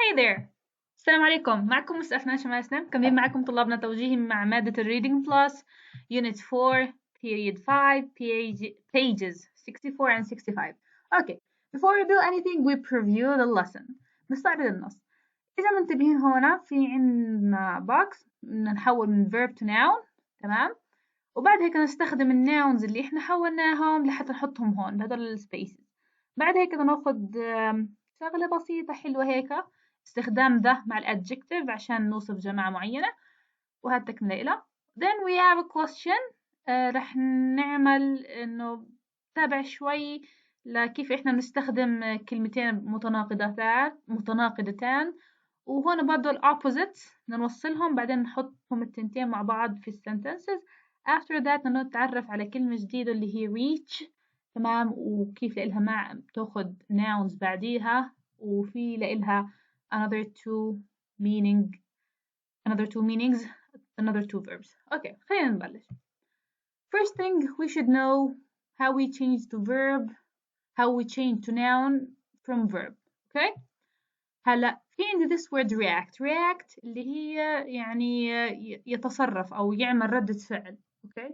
Hey there! السلام عليكم، معكم مس أفنان شماسنا، مكملين معكم طلابنا توجيهي مع مادة Reading Plus Unit 4 Period 5 pages 64 and 65. Okay, before we do anything we preview the lesson. نستعرض النص. إذا منتبهين هنا في عندنا box نحول من verb to noun، تمام؟ وبعد هيك نستخدم الناونز اللي احنا حولناهم لحتى نحطهم هون بهذول السبيسز. بعد هيك بدنا ناخد شغلة بسيطة حلوة هيك، استخدام ذا مع الادجكتيف عشان نوصف جماعة معينة، وهذا تكملة إلها. Then we have a question. رح نعمل إنه تابع شوي لكيف إحنا بنستخدم كلمتين متناقضتان، وهون برضه الopposites نوصلهم بعدين نحطهم التنتين مع بعض في sentences. After that نتعرف على كلمة جديدة اللي هي reach، تمام، وكيف لإلها مع تاخد nouns بعديها، وفي لإلها another two meanings another two verbs. Okay, خلينا نبلش. First thing we should know how we change to verb, how we change to noun from verb. Okay? هلا في عندي this word react اللي هي يعني يتصرف أو يعمل ردة فعل. Okay?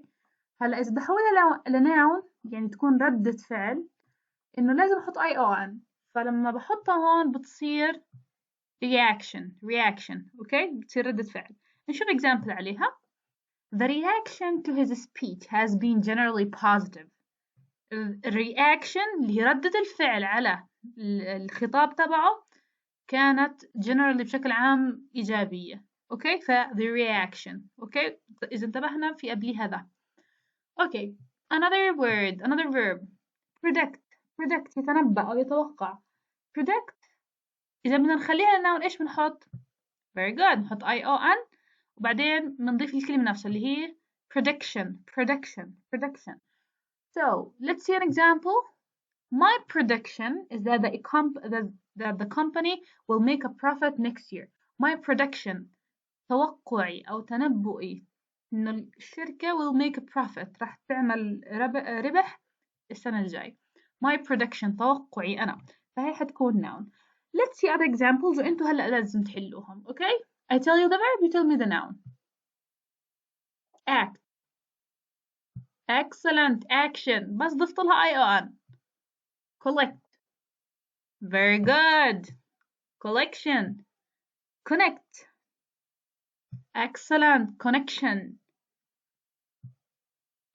هلا إذا بدي أحولها لnoun يعني تكون ردة فعل، إنه لازم أحط ION، فلما بحطها هون بتصير reaction. Okay? بتصير ردة فعل. نشوف example عليها. The reaction to his speech has been generally positive. الرياكشن اللي هي ردة الفعل على الخطاب تبعه كانت generally بشكل عام إيجابية. أوكي، the reaction. أوكي، إذا انتبهنا في قبلها ذا. أوكي، another verb. predict يتنبأ أو يتوقع. predict إذا بدنا نخليها noun إيش بنحط؟ very good، نحط ION وبعدين بنضيف الكلمة نفسها اللي هي prediction. So let's see an example. My prediction is that the company will make a profit next year. My prediction توقعي أو تنبؤي إنه الشركة will make a profit، راح تعمل ربح السنة الجاي. My prediction توقعي أنا، فهي حتكون noun. Let's see other examples وأنتوا هلأ لازم تحلوهم. Okay? I tell you the verb, you tell me the noun. Act. Excellent. Action. بس ضفت لها ION. Collect. Very good. Collection. Connect. Excellent. Connection.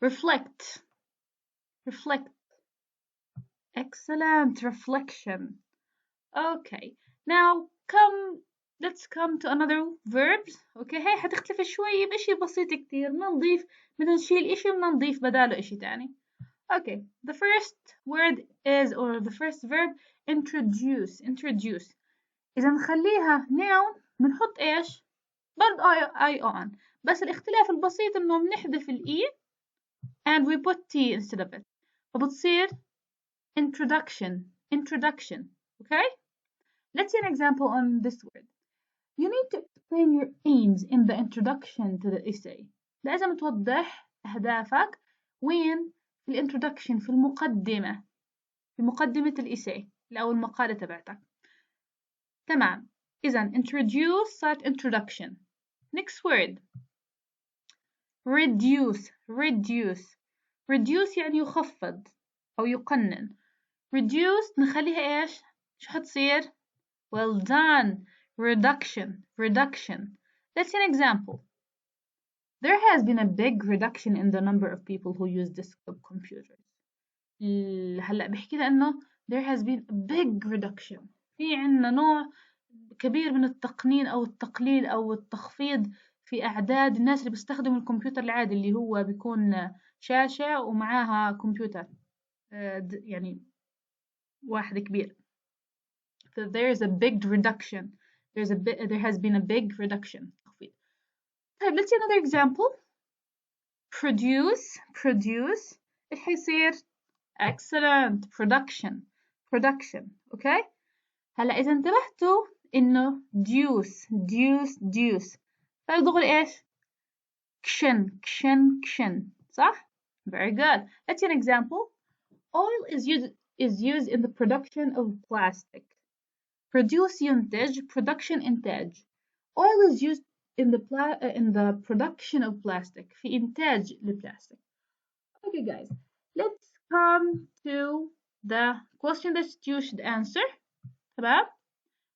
Reflect. Excellent. Reflection. Okay. Now let's come to another verbs. Okay, هاي حتختلف شوي بإشي بسيط كتير. بدنا نشيل إشي ونضيف بداله إشي تاني. Okay, the first word is, or the first verb, introduce. إذا نخليها noun بنحط إيش؟ برضه ION، بس الاختلاف البسيط إنه بنحذف الإي and we put T instead of it، فبتصير introduction. Okay? Let's see an example on this word. You need to explain your aims in the introduction to the essay. لازم توضح أهدافك وين؟ في الانترودكشن، في مقدمة الإيساي أو المقالة تبعتك. تمام، إذا introduce صارت introduction. Next word reduce يعني يخفض أو يقنن. reduce نخليها إيش؟ شو حتصير؟ well done. reduction. Let's see an example. There has been a big reduction in the number of people who use desktop computers. هلأ بحكي لأنه there has been a big reduction، في عنا نوع كبير من التقنين أو التقليل أو التخفيض في أعداد الناس اللي بيستخدموا الكمبيوتر العادي اللي هو بيكون شاشة ومعاها كمبيوتر يعني واحد كبير. So there is a big reduction. There has been a big reduction. طيب let's see another example. produce إيش حيصير؟ excellent. production. okay. هلا إذا انتبهتوا إنه deuce فدغري إيش؟ كشن صح؟ very good. Let's see an example. Oil is used in the production of plastic. produce ينتج, production إنتاج. Oil is used in the production of plastic, في إنتاج البلاستيك. Okay guys, let's come to the question that you should answer. تمام؟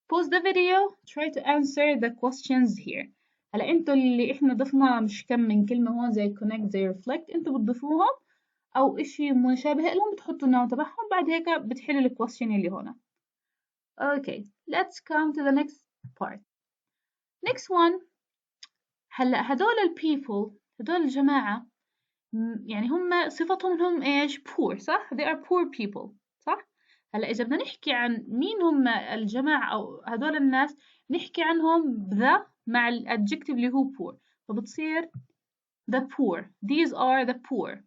Pause the video, try to answer the questions here. هلا انتوا اللي احنا ضفنا مش كم من كلمة هون زي connect زي reflect انتوا بتضيفوهم او اشي مشابه لهم بتحطوا النوع تبعهم بعد هيك بتحلوا الكويستشن اللي هنا. Okay, let's come to the next part. Next one. هلا هدول people هدول الجماعة يعني هم صفتهم هم ايش؟ poor صح؟ They are poor people صح؟ هلا إذا بدنا نحكي عن مين هم الجماعة أو هدول الناس نحكي عنهم ذا مع الادجكتيف اللي هو poor فبتصير the poor. These are the poor.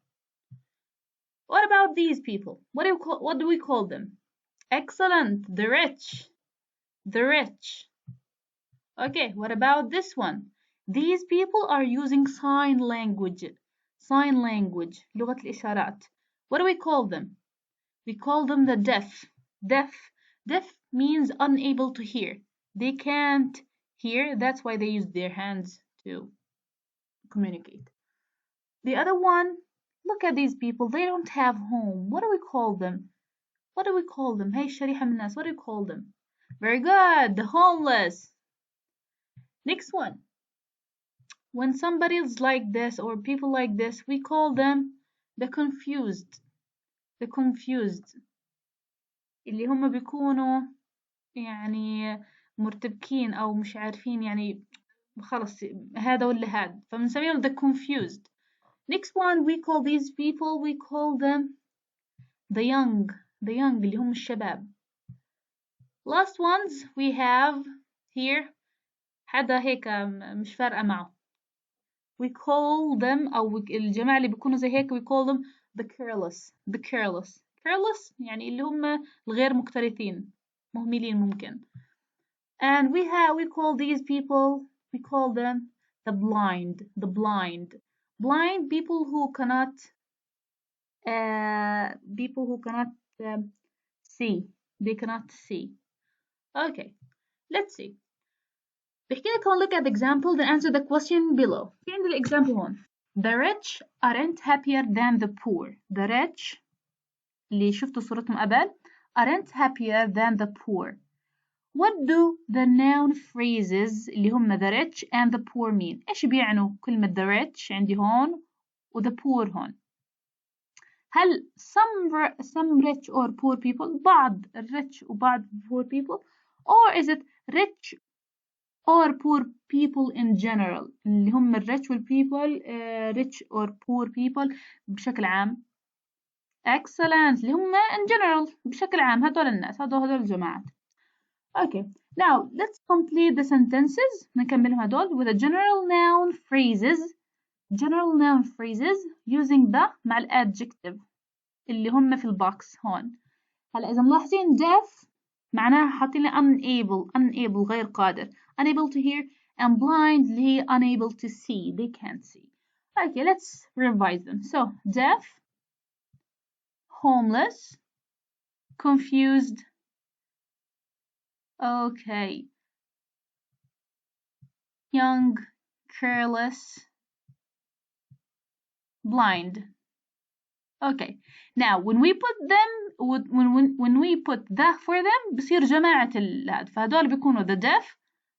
What about these people? What do we call them? Excellent. The rich. The rich. Okay, what about this one? These people are using sign language. Sign language. لغة الإشارات. What do we call them? We call them the deaf. Deaf. Deaf means unable to hear. They can't hear. That's why they use their hands to communicate. The other one, look at these people. They don't have home. What do we call them? What do we call them? Hey, شريحة من الناس. What do you call them? Very good. The homeless. Next one. When somebody is like this or people like this, we call them the confused. The confused. اللي هم بيكونوا يعني مرتبكين أو مش عارفين يعني خلص هذا ولا هذا فبنسميهم the confused. Next one we call these people we call them the young اللي هم الشباب. Last ones we have here حدا هيك مش فارقة معه we call them أو الجماعة اللي بيكونوا زي هيك we call them the careless careless يعني اللي هم الغير مكترثين مهملين ممكن. And we call these people we call them the blind people who cannot see. They cannot see. Okay, let's see. بحكي لك هون look at the example then answer the question below. في عندي الexample هون. The rich aren't happier than the poor. The rich اللي شفتوا صورتهم قبل aren't happier than the poor. What do the noun phrases اللي هم the rich and the poor mean? إيش بيعنوا كلمة the rich عندي هون و the poor هون؟ هل some rich or poor people بعض rich وبعض poor people or is it rich or poor people in general اللي هم rich people rich or poor people بشكل عام؟ Excellent اللي هم in general بشكل عام هدول الناس هدول الجماعات. Okay, now let's complete the sentences. نكملهم هدول with the general noun phrases using the مع الadjective اللي هم في البوكس هون. هلا إذا ملاحظين deaf معناها حاطين unable غير قادر unable to hear and blind اللي هي unable to see they can't see. Okay, let's revise them. So deaf, homeless, confused. Okay. Young, careless, blind. Okay. Now when we put them when we put the for them بصير جماعة هاد فهدول بيكونوا the deaf,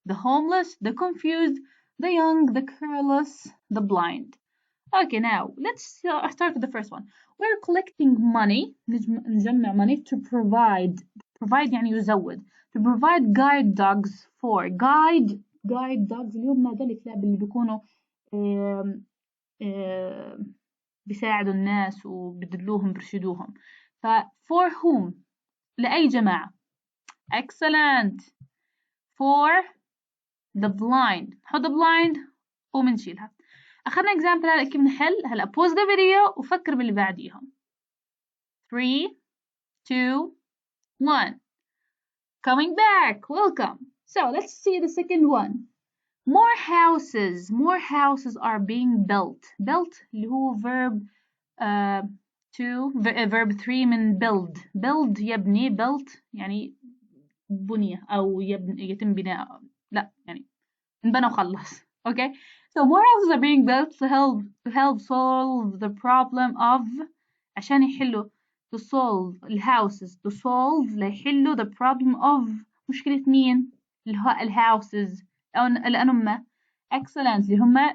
the homeless, the confused, the young, the careless, the blind. Okay, now let's start with the first one. We're collecting money نجمع money to provide يعني يزود to provide guide dogs for guide dogs اللي هم هذول الكلاب اللي بيكونوا بيساعدوا الناس وبيدلوهم برشدوهم ف for whom لأي جماعة. Excellent. For the blind نحط blind ومنشيلها. أخذنا example هلا كيف نحل. هلا pause the video وفكر باللي بعديهم. 3 2 1 Coming back. Welcome. So let's see the second one. More houses are being built. Built اللي هو verb 2 verb 3 من build يبني built يعني بني أو يتم بناء، لا يعني انبنى وخلص. Okay, so more houses are being built to help solve the problem of، عشان يحلوا to solve الhouses to solve ليحلوا the problem of مشكلة مين؟ الhouses الأنمة. Excellent، اللي هم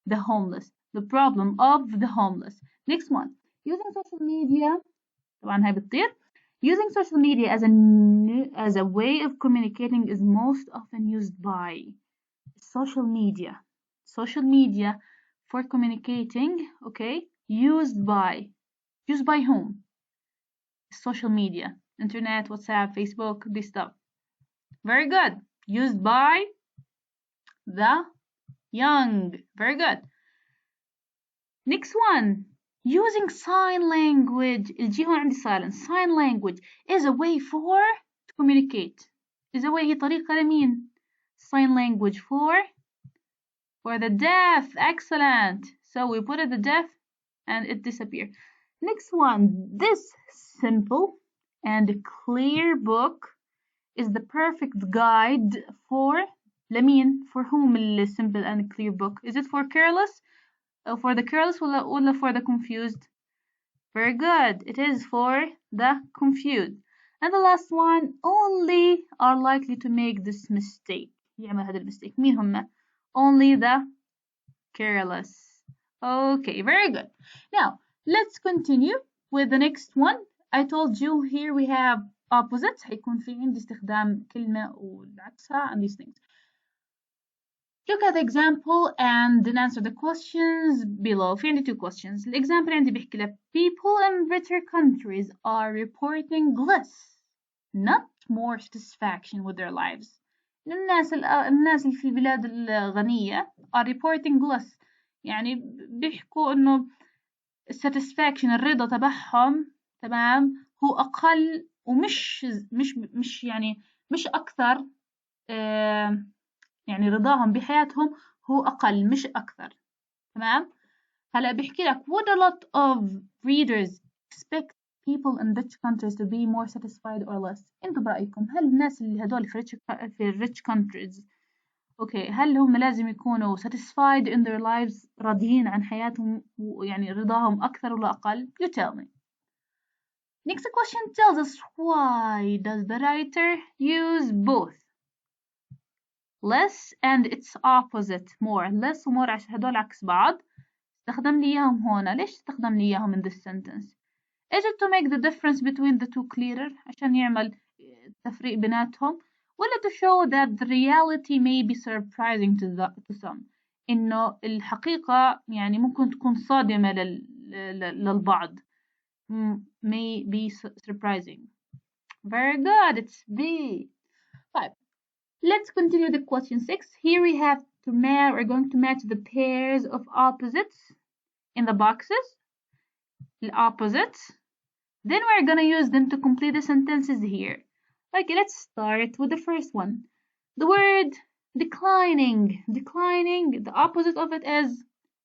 the homeless the problem of the homeless. Next one, using social media، طبعا هاي بتطير. Using social media as a way of communicating is most often used by social media for communicating. Okay, used by whom? Social media, internet, WhatsApp, Facebook, this stuff. Very good. Used by the young. Very good. Next one, using sign language. الجي هون عندي silence. Sign language is a way for to communicate. is a way، هي طريقة لمين؟ sign language for the deaf. Excellent. So we put it the deaf and it disappeared. Next one, this simple and clear book is the perfect guide for لمين؟ for whom the simple and clear book? Is it for careless? For the careless ولا for the confused? Very good. It is for the confused. And the last one, only are likely to make this mistake. يعمل هذا المistake. مين هم؟ Only the careless. Okay, very good. Now, let's continue with the next one. I told you here we have opposites. هيكون في عندي استخدام كلمة والعكسها and these things. Look at the example and then answer the questions below. في عندي two questions. الexample عندي بيحكي لك people in richer countries are reporting less, not more satisfaction with their lives. الناس اللي في البلاد الغنية are reporting less، يعني بيحكوا إنه satisfaction الرضا تبعهم تمام هو أقل ومش يعني مش أكثر، يعني رضاهم بحياتهم هو أقل مش أكثر. تمام. هلا بيحكي لك would a lot of readers expect people in rich countries to be more satisfied or less. انتوا برأيكم هل الناس اللي هدول في rich countries اوكي هل هم لازم يكونوا satisfied in their lives راضيين عن حياتهم ويعني رضاهم أكثر ولا أقل؟ You tell me. Next question tells us why does the writer use both less and its opposite more. less و more عشان هدول عكس بعض. استخدم لي إياهم هنا. ليش استخدم لي إياهم in this sentence؟ Is it to make the difference between the two clearer عشان يعمل تفريق بيناتهم ولا to show that the reality may be surprising to some؟ إنه الحقيقة يعني ممكن تكون صادمة للبعض. may be surprising. Very good. It's B. طيب. Let's continue the question 6. Here we have to match. We're going to match the pairs of opposites in the boxes. The opposites. Then we're gonna use them to complete the sentences here. Okay, let's start with the first one. The word declining. Declining. The opposite of it is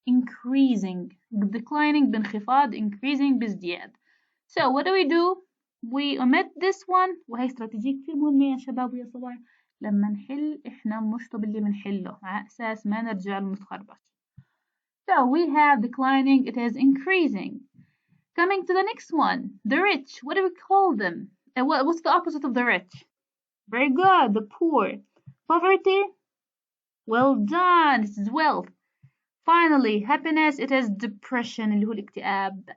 increasing. Declining بانخفاض. Increasing بازدياد. So what do? We omit this one. وهي استراتيجية كتير مهمة يا شباب ويا صبايا. لما نحل إحنا بنشطب اللي بنحله على أساس ما نرجع ونتخربط. So we have declining, it is increasing. Coming to the next one, the rich. What do we call them? What's the opposite of the rich? Very good, the poor. Poverty? Well done, it is wealth. Finally, happiness, it is depression اللي هو الاكتئاب.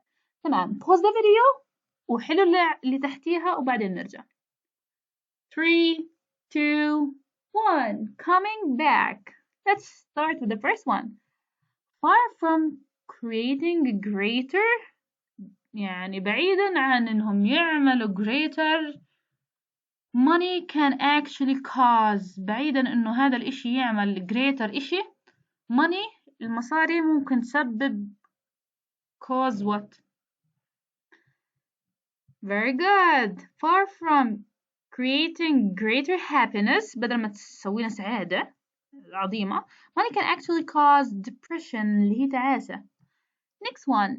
تمام. Pause the video وحلوا اللي تحتيها وبعدين نرجع. 3, 2, 1. Coming back. Let's start with the first one. Far from creating greater يعني بعيدا عن إنهم يعملوا greater money can actually cause بعيدا إنه هذا الإشي يعمل greater إشي money المصاري ممكن تسبب cause what? Very good. Far from creating greater happiness بدل ما تسوينا سعادة عظيمة money can actually cause depression اللي هي تعاسة. Next one.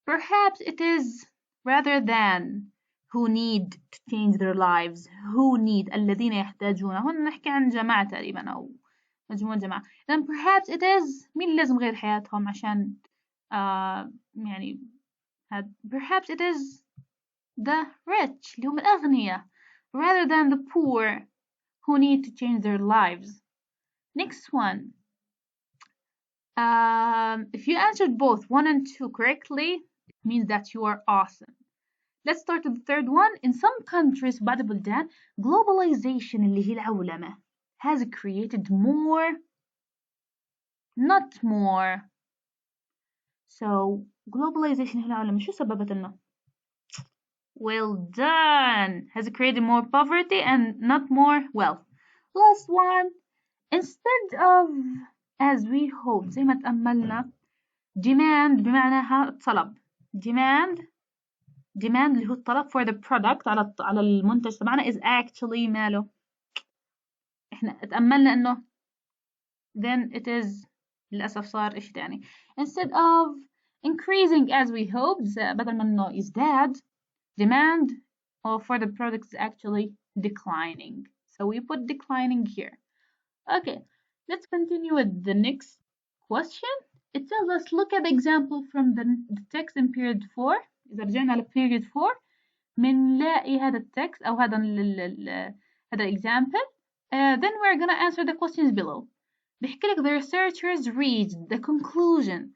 Perhaps it is rather than who need to change their lives. who need الذين يحتاجون. هون نحكي عن جماعة تقريبا أو مجموعة جماعة. then perhaps it is مين اللي لازم غير حياتهم عشان يعني perhaps it is the rich اللي هم الأغنياء rather than the poor who need to change their lives. Next one. If you answered both 1 and 2 correctly, it means that you are awesome. Let's start with the third one. In some countries بعض البلدان globalization اللي هي العولمة has created more, not more. So globalization هي العولمة شو سببت لنا؟ Well done. Has created more poverty and not more wealth. Last one. Instead of as we hope زي ما تأملنا demand بمعناها الطلب. demand اللي هو الطلب for the product على المنتج تبعنا is actually ماله. احنا تأملنا انه then it is للأسف صار إشي تاني. Instead of increasing as we hoped بدل ما انه يزداد demand for the product is actually declining. So we put declining here. Okay, let's continue with the next question. It tells us look at the example from the text in period 4. إذا رجعنا ل period 4 منلاقي هذا التكست أو هذا هذا example. Then we're gonna answer the questions below. بيحكي لك the researchers reached the conclusion.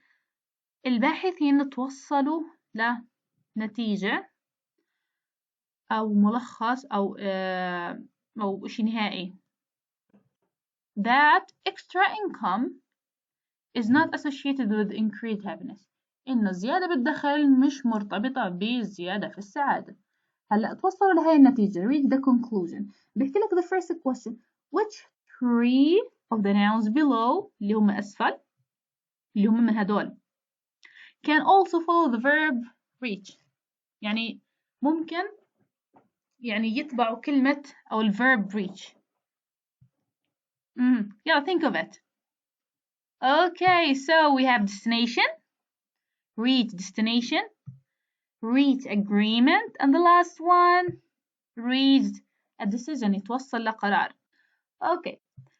الباحثين توصلوا لنتيجة أو ملخص أو شيء نهائي. That extra income is not associated with increased happiness. إنه الزيادة بالدخل مش مرتبطة بالزيادة في السعادة. هلأ توصلوا لهاي النتيجة. Read the conclusion. بيحكي لك the first question. Which three of the nouns below اللي هم أسفل اللي هم من هدول can also follow the verb reach. يعني ممكن يعني يتبعوا كلمة أو الverb reach. Yeah, think of it. Okay, so we have destination, reach destination, reach agreement, and the last one, reach a decision. يتوصل لقرار. Okay,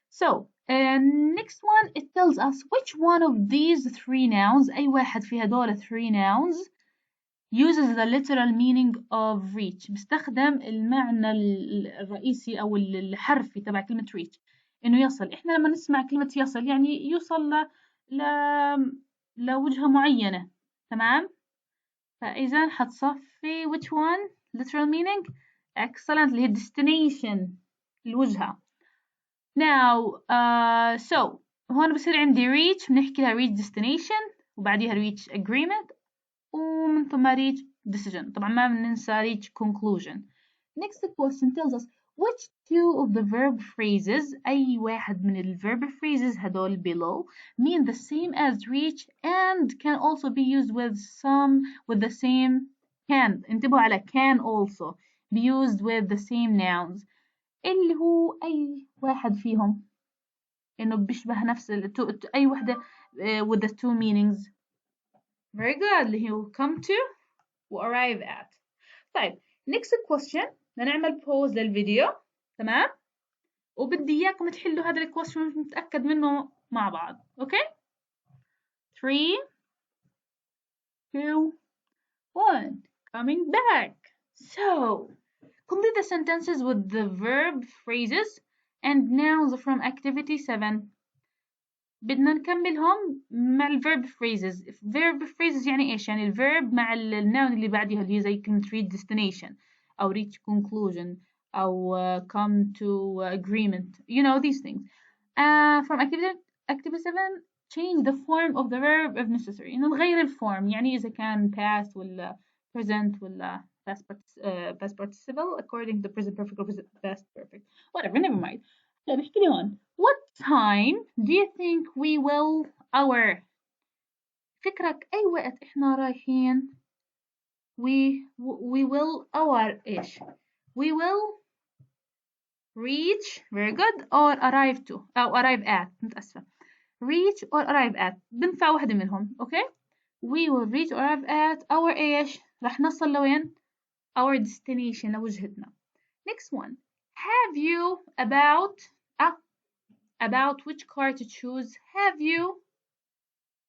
so next one, it tells us which one of these three nouns, أي واحد في هدول three nouns, uses the literal meaning of reach. بيستخدم المعنى الرئيسي أو الحرفي تبع كلمة reach. إنه يصل. إحنا لما نسمع كلمة يصل يعني يوصل لوجهة معينة. تمام؟ فإذا حتصفي which one literal meaning excellent اللي هي destination الوجهة. Now so هون بصير عندي reach بنحكي لها reach destination وبعديها reach agreement ومن ثم reach decision. طبعا ما بننسى reach conclusion. Next question tells us which two of the verb phrases أي واحد من ال verb phrases هدول below mean the same as reach and can also be used with the same can. انتبهوا على can also be used with the same nouns. اللي هو أي واحد فيهم إنه بيشبه نفس أي واحدة with the two meanings. Very good. اللي هو come to و arrive at. طيب next question نعمل pause للفيديو. تمام؟ وبدي إياكم تحلوا هذا الكويستشن نتأكد منه مع بعض. Okay? 3 2 1 coming back. So complete the sentences with the verb phrases and nouns from activity 7. بدنا نكملهم مع ال verb phrases. verb phrases يعني إيش؟ يعني ال verb مع ال noun اللي بعديها اللي هي زي كلمة reach destination أو reach conclusion أو come to agreement. You know these things. From activity 7 change the form of the verb if necessary. إنه نغير الفورم يعني إذا كان past ولا present ولا past participle according to the present perfect or past perfect. Whatever, never mind. بحكي لي هون what time do you think we will our فكرك أي وقت إحنا رايحين we will our إيش we will reach very good or arrive to أو arrive at متأسفة reach or arrive at بنفع واحدة منهم okay we will reach or arrive at our إيش راح نصل لوين our destination لوجهتنا. Next one. Have you about which car to choose. Have you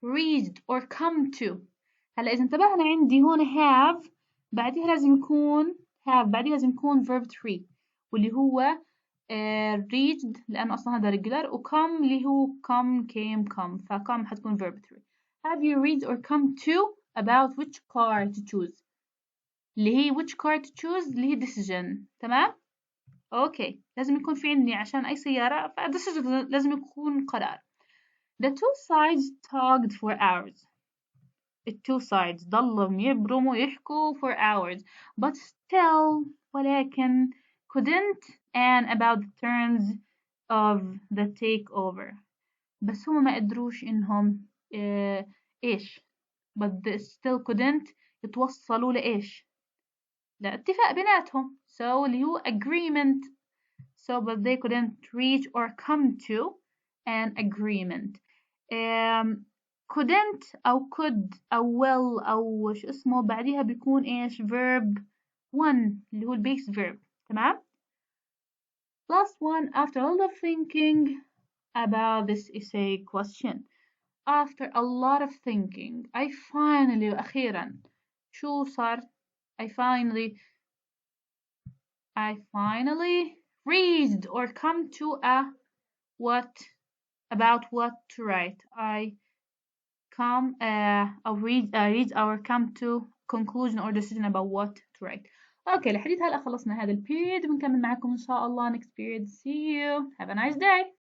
reached or come to. هلا إذا انتبهنا عندي هون have بعدها لازم يكون verb 3 واللي هو reached لأنه أصلا هذا regular وcome اللي هو came فcome حتكون verb 3. Have you reached or come to about which car to choose اللي هي which car to choose اللي هي decision. تمام؟ أوكي لازم يكون في عندي عشان أي سيارة decision لازم يكون قرار. The two sides talked for hours. The two sides ضلهم يبرموا يحكوا for hours but still ولكن couldn't and about the terms of the takeover. بس هم ما قدروش إنهم إيش but they still couldn't يتوصلوا لإيش لاتفاق بيناتهم so اللي هو agreement so but they couldn't reach or come to an agreement. couldn't أو could أو will أو شو اسمه بعديها بيكون إيش verb 1 اللي هو base verb. تمام. Last one. After a lot of thinking about this essay question, after a lot of thinking I finally أخيرا شو صار I finally reached or come to a what about what to write. I read or come to conclusion or decision about what to write. اوكي لحديت هلا خلصنا هذا البيريد بنكمل معكم ان شاء الله next period. See you. Have a nice day.